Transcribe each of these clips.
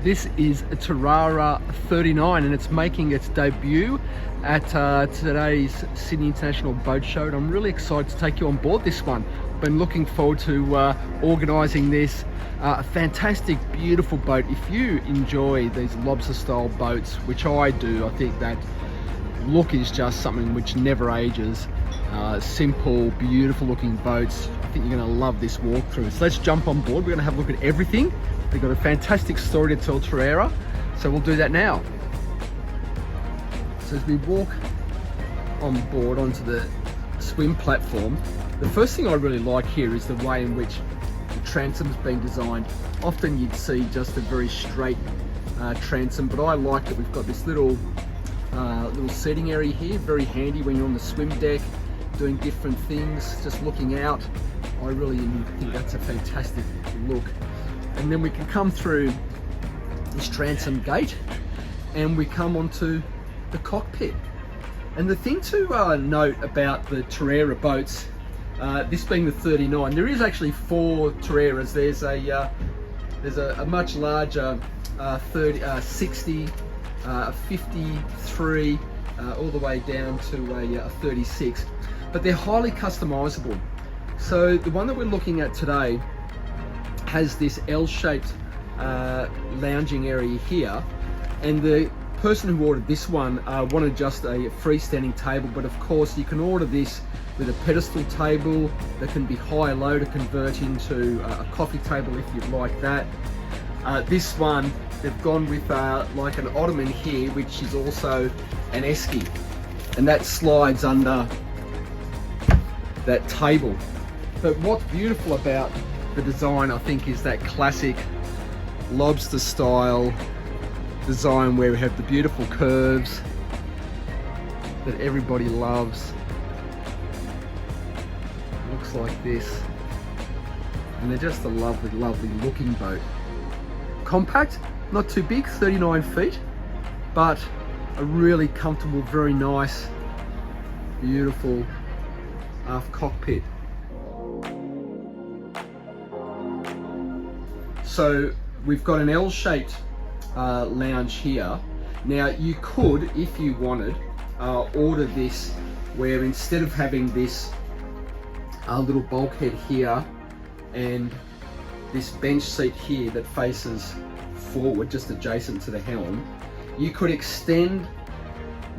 This is a Terrara 39 and it's making its debut at today's Sydney International Boat Show, and I'm really excited to take you on board this one. I've been looking forward to organising this. A fantastic, beautiful boat. If you enjoy these lobster style boats, which I do, I think that look is just something which never ages. Simple, beautiful looking boats. I think you're going to love this walkthrough. So let's jump on board. We're going to have a look at everything. They've got a fantastic story to tell, Teerara, so we'll do that now. So as we walk on board onto the swim platform, the first thing I really like here is the way in which the transom's been designed. Often you'd see just a very straight transom, but I like that we've got this little seating area here, very handy when you're on the swim deck doing different things, just looking out. I really think that's a fantastic look. And then we can come through this transom gate and we come onto the cockpit. And the thing to note about the Teerara boats, this being the 39, there is actually 4 Teeraras. There's a much larger 60, 53, all the way down to a 36, but they're highly customizable. So the one that we're looking at today has this L-shaped lounging area here, and the person who ordered this one wanted just a freestanding table, but of course you can order this with a pedestal table that can be high or low to convert into a coffee table if you'd like that. This one, they've gone with like an ottoman here, which is also an esky, and that slides under that table. But what's beautiful about the design, I think, is that classic lobster style design where we have the beautiful curves that everybody loves. It looks like this, and they're just a lovely, lovely looking boat. Compact, not too big, 39 feet, but a really comfortable, very nice, beautiful aft cockpit. So we've got an L-shaped lounge here. Now you could, if you wanted, order this where instead of having this little bulkhead here and this bench seat here that faces forward just adjacent to the helm, you could extend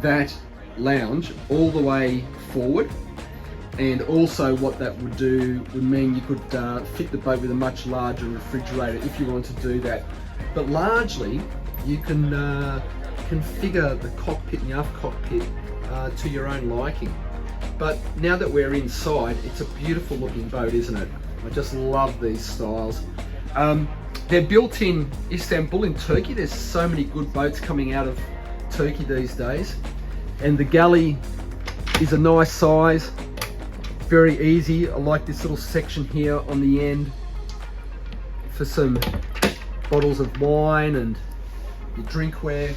that lounge all the way forward. And also what that would do would mean you could fit the boat with a much larger refrigerator if you want to do that. But largely you can configure the cockpit and the aft cockpit to your own liking. But now that we're inside, it's a beautiful looking boat, isn't it? I just love these styles. They're built in Istanbul in Turkey. There's so many good boats coming out of Turkey these days. And the galley is a nice size. Very easy. I like this little section here on the end for some bottles of wine and your drinkware.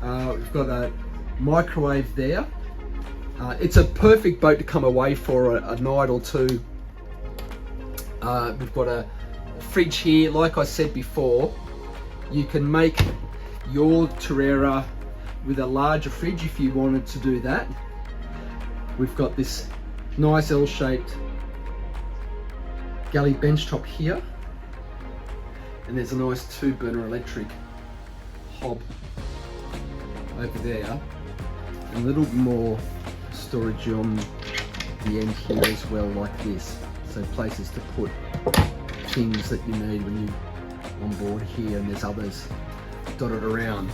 We've got a microwave there. It's a perfect boat to come away for a night or two. We've got a fridge here. Like I said before, you can make your Teerara with a larger fridge if you wanted to do that. We've got this nice L-shaped galley bench top here, and there's a nice 2-burner electric hob over there, and a little more storage on the end here as well, like this, so places to put things that you need when you're on board here, and there's others dotted around.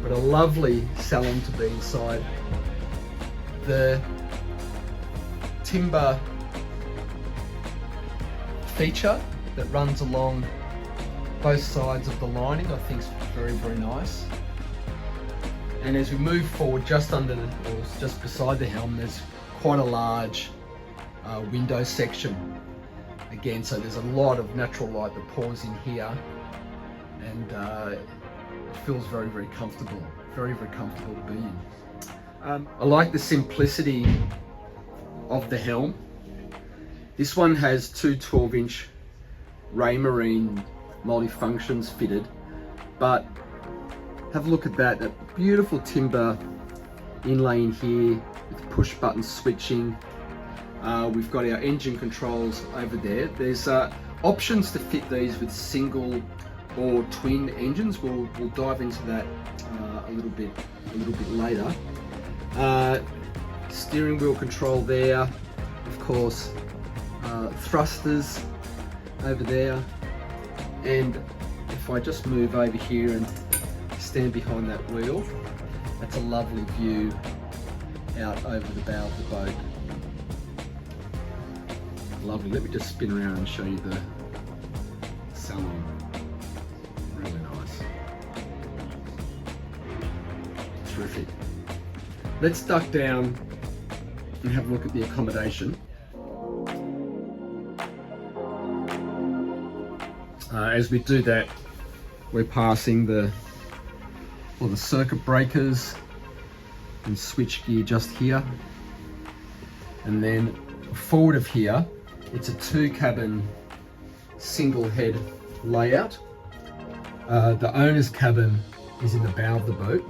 But a lovely salon to be inside. The timber feature that runs along both sides of the lining I think is very, very nice. And as we move forward, just under or just beside the helm, there's quite a large window section again, so there's a lot of natural light that pours in here, and it feels very, very comfortable, very, very comfortable to be in. I like the simplicity of the helm. This one has two 12-inch Raymarine multi-functions fitted. But have a look at that beautiful timber inlay in here with push button switching. We've got our engine controls over there. There's options to fit these with single or twin engines. We'll dive into that a little bit later. Steering wheel control there, of course, thrusters over there, and if I just move over here and stand behind that wheel, that's a lovely view out over the bow of the boat. Lovely. Let me just spin around and show you the Salon. Really nice. Terrific. Let's duck down and have a look at the accommodation. As we do that, we're passing the circuit breakers and switch gear just here, and then forward of here, it's a 2-cabin single head layout. The owner's cabin is in the bow of the boat,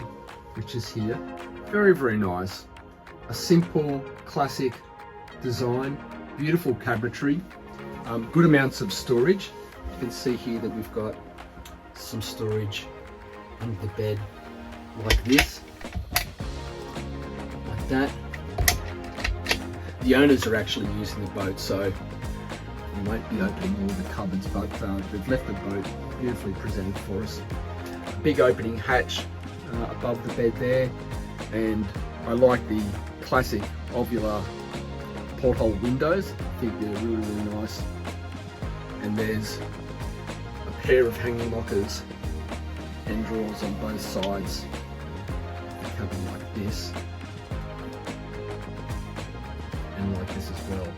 which is here. Very, very nice. A simple, classic design, beautiful cabinetry, good amounts of storage. You can see here that we've got some storage under the bed like this, like that. The owners are actually using the boat, so we won't be opening all the cupboards, but they've left the boat beautifully presented for us. Big opening hatch above the bed there, and I like the classic ovular porthole windows. I think they're really, really nice. And there's a pair of hanging lockers and drawers on both sides. The cabin like this, and like this as well.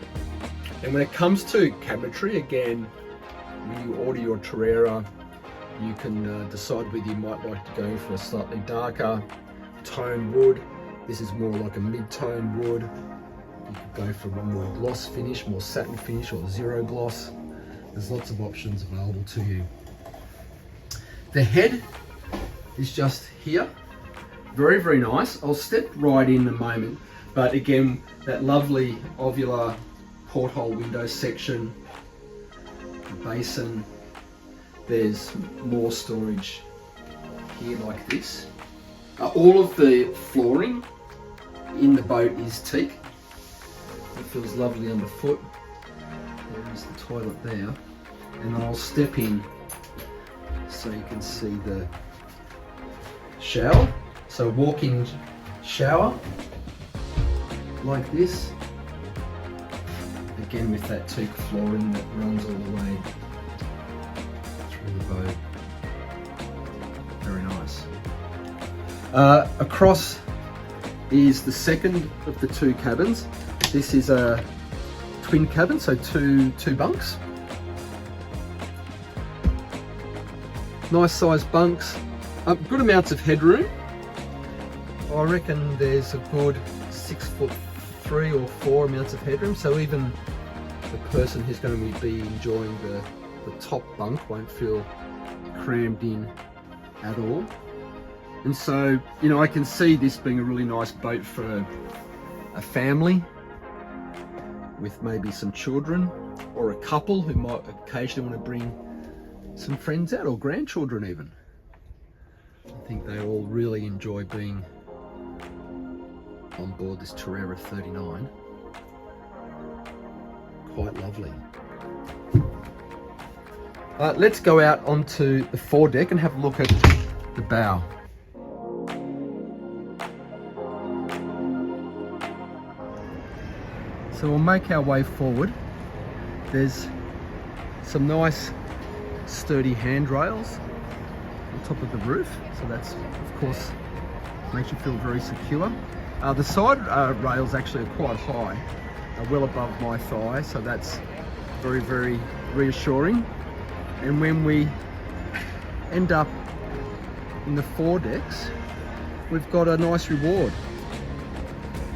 And when it comes to cabinetry, again, when you order your Teerara, you can decide whether you might like to go for a slightly darker tone wood. This is more like a mid-tone wood. You could go for a more gloss finish, more satin finish, or zero gloss. There's lots of options available to you. The head is just here. Very, very nice. I'll step right in a moment, but again, that lovely ovular porthole window section, the basin. There's more storage here like this. All of the flooring in the boat is teak. It feels lovely underfoot. There is the toilet there. And I'll step in so you can see the shower. So walk-in shower like this. Again with that teak flooring that runs all the way through the boat. Very nice. Across is the second of the 2 cabins. This is a twin cabin, so two bunks. Nice sized bunks. Good amounts of headroom. I reckon there's a good 6'3" or 4" amounts of headroom, so even the person who's going to be enjoying the top bunk won't feel crammed in at all. And so, you know, I can see this being a really nice boat for a family with maybe some children, or a couple who might occasionally want to bring some friends out, or grandchildren even. I think they all really enjoy being on board this Terrara 39. Quite lovely. Let's go out onto the foredeck and have a look at the bow. So we'll make our way forward. There's some nice sturdy handrails on top of the roof, so that's of course makes you feel very secure. The side rails actually are quite high, well above my thigh, so that's very, very reassuring. And when we end up in the foredecks, we've got a nice reward.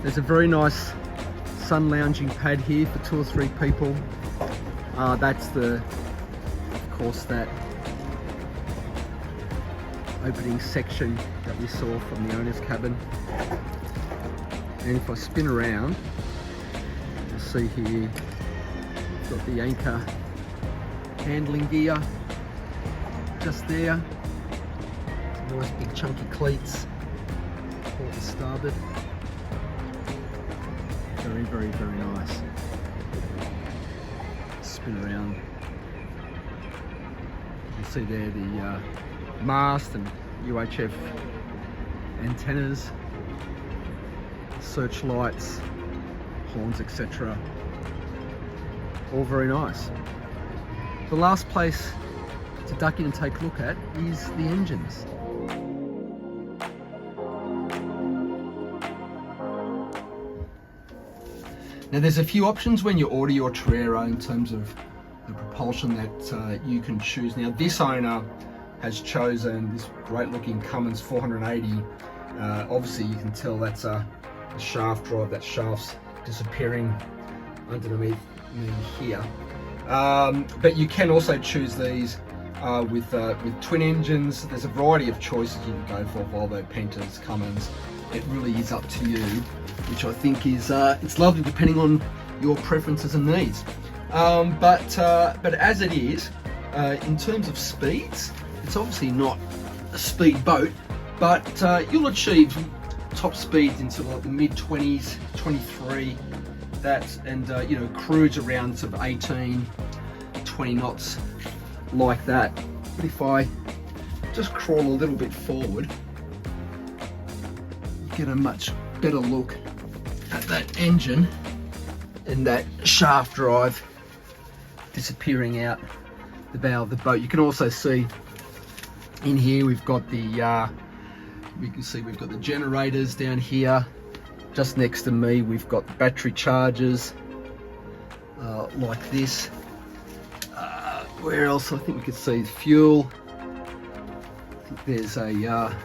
There's a very nice sun lounging pad here for 2 or 3 people. That's of course that opening section that we saw from the owner's cabin. And if I spin around, you'll see here, we've got the anchor handling gear just there. Some nice big chunky cleats, port and starboard. Very, very, very nice. Spin around. You can see there the mast and UHF antennas, searchlights, horns, etc. All very nice. The last place to duck in and take a look at is the engines. Now there's a few options when you order your Terrara in terms of the propulsion that you can choose. Now this owner has chosen this great looking Cummins 480. Obviously you can tell that's a shaft drive. That shaft's disappearing underneath me here. But you can also choose these with twin engines. There's a variety of choices you can go for: Volvo, Pentas, Cummins. It really is up to you, which I think is it's lovely depending on your preferences and needs. But as it is, in terms of speeds, it's obviously not a speed boat, but you'll achieve top speeds into like the mid-20s, 23, and you know, cruise around sort of 18, 20 knots like that. But if I just crawl a little bit forward, you get a much better look at that engine and that shaft drive disappearing out the bow of the boat. You can also see in here we've got the we can see we've got the generators down here. Just next to me we've got the battery chargers like this. Where else? I think we could see fuel. I think there's a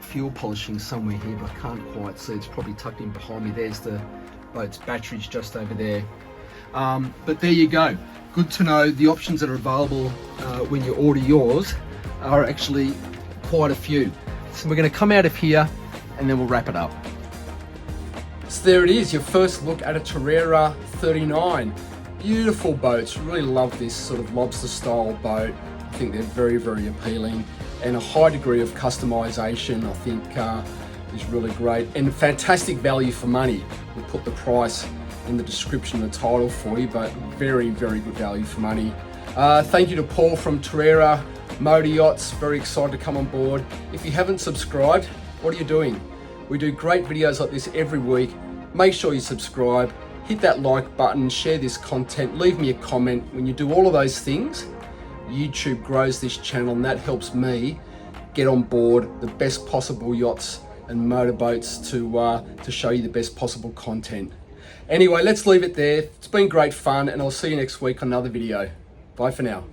fuel polishing somewhere here, but I can't quite see. It's probably tucked in behind me. There's the boat's batteries just over there. But there you go. Good to know the options that are available when you order yours are actually quite a few. So we're going to come out of here and then we'll wrap it up. So there it is, your first look at a Terrara 39. Beautiful boats. Really love this sort of lobster style boat. I think they're very, very appealing, and a high degree of customization I think is really great, and fantastic value for money. We'll put the price in the description and the title for you, but very, very good value for money. Thank you to Paul from Terrara Motor Yachts. Very excited to come on board. If you haven't subscribed, what are you doing? We do great videos like this every week. Make sure you subscribe, hit that like button, share this content, leave me a comment. When you do all of those things, YouTube grows this channel, and that helps me get on board the best possible yachts and motorboats to show you the best possible content. Anyway, let's leave it there. It's been great fun, and I'll see you next week on another video. Bye for now.